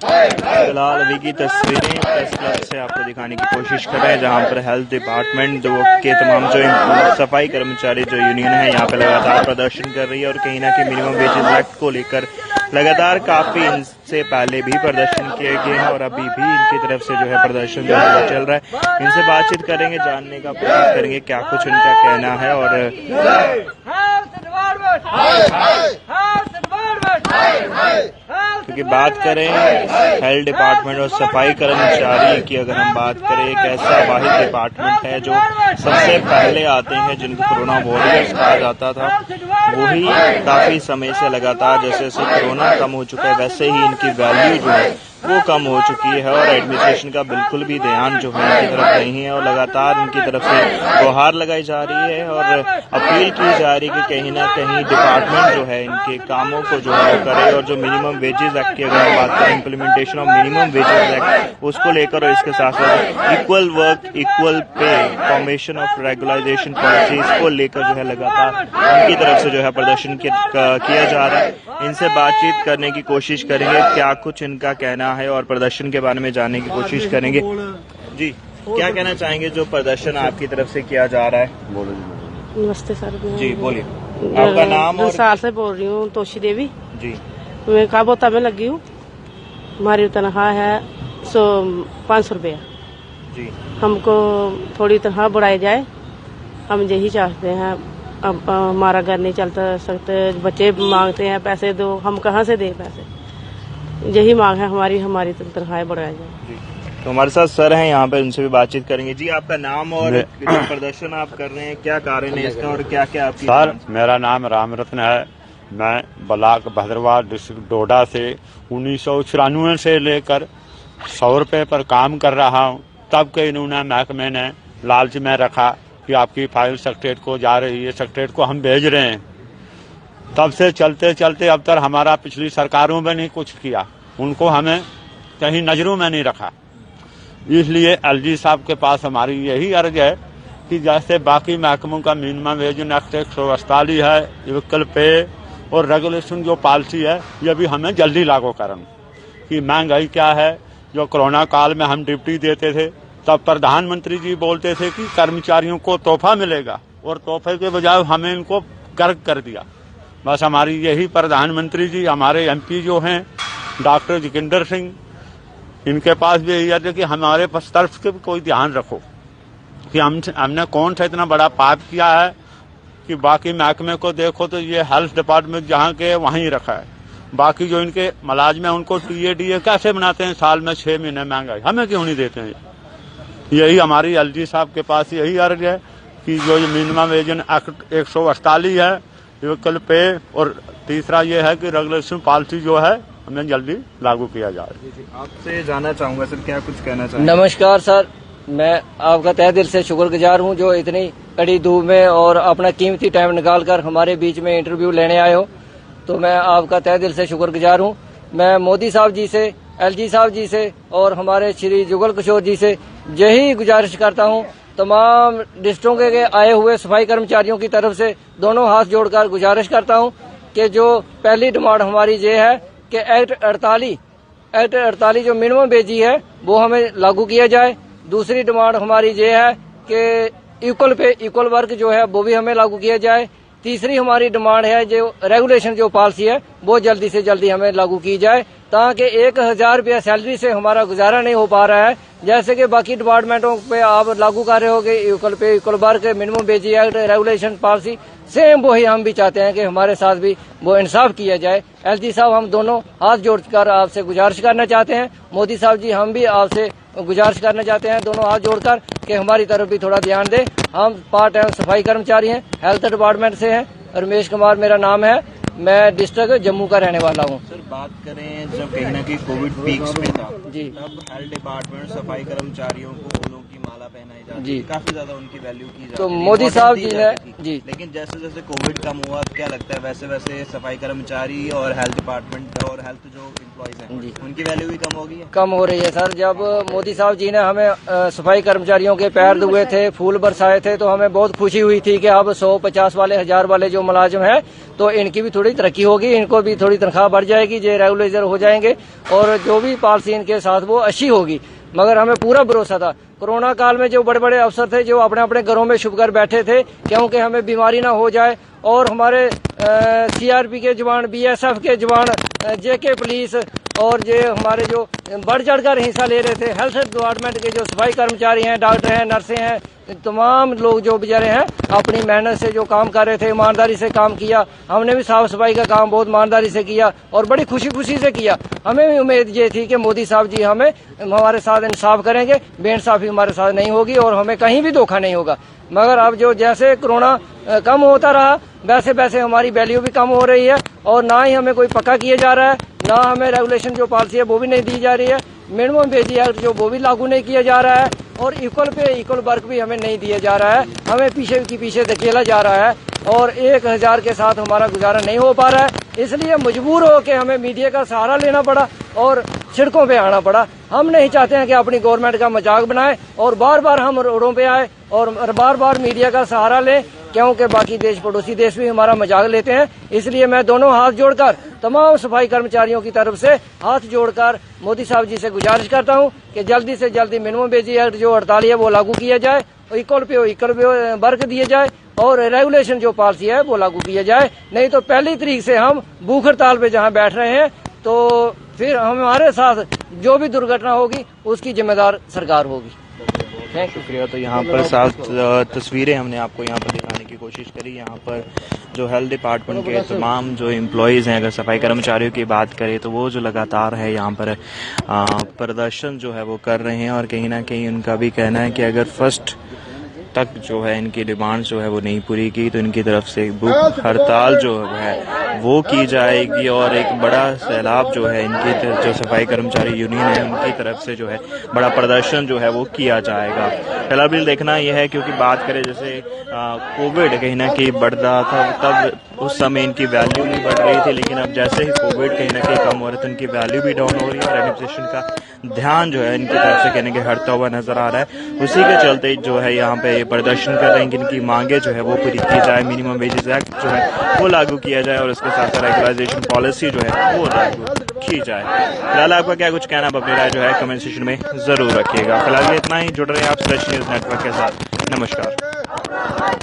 फिलहाल अभी की तस्वीरें प्रेस क्लब से आपको दिखाने की कोशिश कर रहे हैं, जहां पर हेल्थ डिपार्टमेंट के तमाम जो सफाई कर्मचारी जो यूनियन है यहाँ पे लगातार प्रदर्शन कर रही है और कहीं ना कहीं मिनिमम वेजेस एक्ट को लेकर लगातार काफी इनसे पहले भी प्रदर्शन किए गए हैं और अभी भी इनकी तरफ से जो है प्रदर्शन जो है वो चल रहा है। इनसे बातचीत करेंगे, जानने का प्रयास करेंगे क्या कुछ उनका कहना है। और क्योंकि बात करें हेल्थ डिपार्टमेंट और सफाई कर्मचारी की, अगर हम बात करें एक ऐसा वाहिद डिपार्टमेंट है जो सबसे पहले आते हैं, जिनको कोरोना वॉरियर्स कहा जाता था, वही काफी समय से लगातार जैसे जैसे कोरोना कम हो चुका है वैसे ही इनकी वैल्यू जो है वो कम हो चुकी है और एडमिनिस्ट्रेशन का बिल्कुल भी ध्यान जो है इनकी तरफ नहीं है और लगातार इनकी तरफ से गुहार लगाई जा रही है और अपील की जा रही है कि कहीं ना कहीं डिपार्टमेंट जो है इनके कामों को जो है करे और जो मिनिमम वेजेस एक्ट की अगर हम बात करें, implementation of minimum wages act, उसको लेकर और इसके साथ साथ equal work equal pay, formation of regularisation policy, इसको लेकर जो है लगातार उनकी तरफ से जो है प्रदर्शन किया जा रहा है। इनसे बातचीत करने की कोशिश करेंगे, क्या कुछ इनका कहना है और प्रदर्शन के बारे में जानने की कोशिश करेंगे। जी, क्या कहना चाहेंगे जो प्रदर्शन आपकी तरफ से किया जा रहा है? नमस्ते सर। जी बोलिए, आपका नाम? और साल से बोल रही हूँ, तोशी देवी जी। मैं काबोता में लगी हूँ। हमारी तनख्वाह है 500 रुपया जी। हमको थोड़ी तनख्वाह बढ़ाई जाए, हम यही चाहते हैं। अब हमारा घर नहीं चलता सकते, बच्चे मांगते हैं पैसे दो, हम कहाँ से दें पैसे, यही मांग है हमारी तनख्वाहें बढ़ाई जाए। तो हमारे साथ सर हैं यहाँ पे, उनसे भी बातचीत करेंगे। जी, आपका नाम और जो प्रदर्शन आप कर रहे हैं क्या कारण है इसका और क्या क्या आपकी? सर, मेरा नाम राम रत्न है। मैं ब्लॉक भद्रवाह डिस्ट्रिक्ट डोडा से 1994 से लेकर 100 रुपये पर काम कर रहा हूँ। तब के इन्होंने महकमे ने लालच में रखा कि आपकी फाइल सेक्रेटरीट को जा रही है, सेक्रेटरीट को हम भेज रहे हैं। तब से चलते चलते अब तक हमारा पिछली सरकारों में नहीं कुछ किया, उनको हमें कहीं नजरों में नहीं रखा। इसलिए एलजी साहब के पास हमारी यही अर्ज है कि जैसे बाकी महकमों का मिनिमम वेज एक्ट 148 है, इक्वल पे और रेगुलेशन जो पॉलिसी है, ये भी हमें जल्दी लागू करन। कि महंगाई क्या है, जो कोरोना काल में हम ड्यूटी देते थे तब प्रधानमंत्री जी बोलते थे कि कर्मचारियों को तोहफा मिलेगा और तोहफे के बजाय हमें इनको गर्क कर दिया। बस हमारी यही प्रधानमंत्री जी, हमारे एमपी जो हैं डॉक्टर जितेंद्र सिंह, इनके पास भी यही है कि हमारे पास तरफ के कोई ध्यान रखो कि हमने कौन सा इतना बड़ा पाप किया है कि बाकी महकमे को देखो तो ये हेल्थ डिपार्टमेंट जहाँ के वहीं रखा है। बाकी जो इनके मुलाजिम है उनको टीए कैसे बनाते हैं, साल में 6 महीने महंगाई, हमें क्यों नहीं देते हैं? यही हमारी एलजी साहब के पास यही अर्ज है कि जो मिनिमम वेज एक्ट 148 है, इक्वल पे, और तीसरा ये है कि रेगुलेशन पॉलिसी जो है हमें जल्दी लागू किया जाए। आपसे जानना चाहूंगा सर, क्या कुछ कहना चाहेंगे? नमस्कार सर, मैं आपका तहे दिल से शुक्रगुजार हूं जो इतनी कड़ी धूप में और अपना कीमती टाइम निकालकर हमारे बीच में इंटरव्यू लेने आए हो, तो मैं आपका तहे दिल से शुक्रगुजार हूं। मैं मोदी साहब जी से, एलजी साहब जी से और हमारे श्री जुगल किशोर जी से यही गुजारिश करता हूं, तमाम डिस्ट्रिक्टों के आए हुए सफाई कर्मचारियों की तरफ से दोनों हाथ जोड़कर गुजारिश करता हूं कि जो पहली डिमांड हमारी ये है कि एक्ट 48 जो मिनिमम वेजी है वो हमें लागू किया जाए। दूसरी डिमांड हमारी ये है कि इक्वल पे इक्वल वर्क जो है वो भी हमें लागू किया जाए। तीसरी हमारी डिमांड है जो रेगुलेशन जो पॉलिसी है वो जल्दी से जल्दी हमें लागू की जाए, ताकि 1000 रुपया सैलरी से हमारा गुजारा नहीं हो पा रहा है। जैसे कि बाकी डिपार्टमेंटों पे आप लागू कर रहे हो कि equal pay equal work, minimum wage act, regulation policy, same वही हम भी चाहते हैं कि हमारे साथ भी वो इंसाफ किया जाए। एलजी साहब, हम दोनों हाथ जोड़कर आपसे गुजारिश करना चाहते हैं। मोदी साहब जी, हम भी आपसे गुजारिश करना चाहते हैं दोनों हाथ जोड़कर कि हमारी तरफ भी थोड़ा ध्यान दें। हम पार्ट टाइम सफाई कर्मचारी हैं, हेल्थ डिपार्टमेंट से हैं। रमेश कुमार मेरा नाम है, मैं डिस्ट्रिक्ट जम्मू का रहने वाला हूँ। सर, बात करें जब कहीं ना कहीं कोविड पीक्स में था जी, तब हेल्थ डिपार्टमेंट सफाई कर्मचारियों को फूलों की माला पहनाई जाती जी, काफी ज्यादा उनकी वैल्यू की जाती तो मोदी साहब जी ने जी, लेकिन जैसे जैसे कोविड कम हुआ, क्या लगता है वैसे वैसे सफाई कर्मचारी और हेल्थ डिपार्टमेंट और हेल्थ जो एम्प्लॉइज हैं जी, उनकी वैल्यू भी कम होगी? कम हो रही है सर। जब मोदी साहब जी ने हमें सफाई कर्मचारियों के पैर धुए थे, फूल बरसाए थे, तो हमें बहुत खुशी हुई थी कि अब 100, 50 वाले, 1000 वाले जो मुलाजिम है तो इनकी भी थोड़ी थोड़ी तरक्की होगी, इनको भी थोड़ी तनख्वाह बढ़ जाएगी, जो रेगुलराइजर हो जाएंगे और जो भी पॉलिसी इनके साथ वो अच्छी होगी। मगर हमें पूरा भरोसा था, कोरोना काल में जो बड़े बड़े अफसर थे जो अपने अपने घरों में छुप कर बैठे थे क्योंकि हमें बीमारी ना हो जाए, और हमारे CRP के जवान, BSF के जवान, JK पुलिस और ये हमारे जो बढ़ चढ़ कर हिस्सा ले रहे थे, हेल्थ डिपार्टमेंट के जो सफाई कर्मचारी हैं, डॉक्टर हैं, नर्सें हैं, तमाम लोग जो बेचारे हैं अपनी मेहनत से जो काम कर रहे थे, ईमानदारी से काम किया। हमने भी साफ सफाई का काम बहुत ईमानदारी से किया और बड़ी खुशी खुशी से किया। हमें भी उम्मीद ये थी कि मोदी साहब जी हमारे साथ इंसाफ करेंगे, बेइंसाफी हमारे साथ नहीं होगी और हमें कहीं भी धोखा नहीं होगा। मगर अब जो जैसे कोरोना कम होता रहा वैसे वैसे हमारी वैल्यू भी कम हो रही है और ना ही हमें कोई पक्का किया जा रहा है, ना हमें रेगुलेशन जो पॉलिसी है वो भी नहीं दी जा रही है, मिनिमम वेज एक्ट जो वो भी लागू नहीं किया जा रहा है और इक्वल पे इक्वल वर्क भी हमें नहीं दिया जा रहा है। हमें पीछे की पीछे धकेला जा रहा है और 1000 के साथ हमारा गुजारा नहीं हो पा रहा है। इसलिए मजबूर हो के हमें मीडिया का सहारा लेना पड़ा और सड़कों पे आना पड़ा। हम नहीं चाहते हैं कि अपनी गवर्नमेंट का मजाक बनाए और बार बार हम रोडों पे आए और बार बार मीडिया का सहारा लें, क्योंकि बाकी देश, पड़ोसी देश भी हमारा मजाक लेते हैं। इसलिए मैं दोनों हाथ जोड़कर तमाम सफाई कर्मचारियों की तरफ से हाथ जोड़कर मोदी साहब जी से गुजारिश करता हूं कि जल्दी से जल्दी मिनिमम वेज एक्ट जो 48 है वो लागू किया जाए, इक्वल पे इक्वल वर्क दिए जाए और रेगुलेशन जो पॉलिसी है वो लागू किया जाए। नहीं तो 1 तारीख से हम भूख हड़ताल पे जहां बैठ रहे हैं तो फिर हमारे साथ जो भी दुर्घटना होगी उसकी जिम्मेदार सरकार होगी। Thank you. शुक्रिया। तो यहाँ पर साफ तस्वीरें हमने आपको यहाँ पर दिखाने की कोशिश करी। यहाँ पर जो हेल्थ डिपार्टमेंट के तमाम जो एम्प्लॉयज़ हैं, अगर सफाई कर्मचारियों की बात करें तो वो जो लगातार है यहाँ पर प्रदर्शन जो है वो कर रहे हैं और कहीं ना कहीं उनका भी कहना है कि अगर फर्स्ट तक जो है इनकी डिमांड जो है वो नहीं पूरी की तो इनकी तरफ से भूख हड़ताल जो है वो की जाएगी और एक बड़ा सैलाब जो है इनकी जो सफाई कर्मचारी यूनियन है उनकी तरफ से जो है बड़ा प्रदर्शन जो है वो किया जाएगा। फिलहाल भी देखना यह है, क्योंकि बात करें जैसे कोविड कहीं ना कहीं बढ़ रहा था तब उस समय इनकी वैल्यू नहीं बढ़ रही थी, लेकिन अब जैसे ही कोविड कहीं ना कहीं कम हो रहा है तो इनकी वैल्यू भी डाउन हो रही है और एडमिनिस्ट्रेशन का ध्यान जो है इनकी तरफ से कहने के हटता हुआ नजर आ रहा है। उसी के चलते जो है यहाँ पे प्रदर्शन कर रहे हैं कि इनकी मांगे जो है वो पूरी की जाए, मिनिमम वेजेस एक्ट जो है वो लागू किया जाए और उसके साथ साथ रेगुलाइजेशन पॉलिसी जो है वो लागू की जाए। फिलहाल आपका क्या कुछ कहना, अपनी राय जो है कमेंट सेक्शन में जरूर रखिएगा। फिलहाल इतना ही, जुड़ रहे हैं आप सच न्यूज नेटवर्क के साथ। नमस्कार।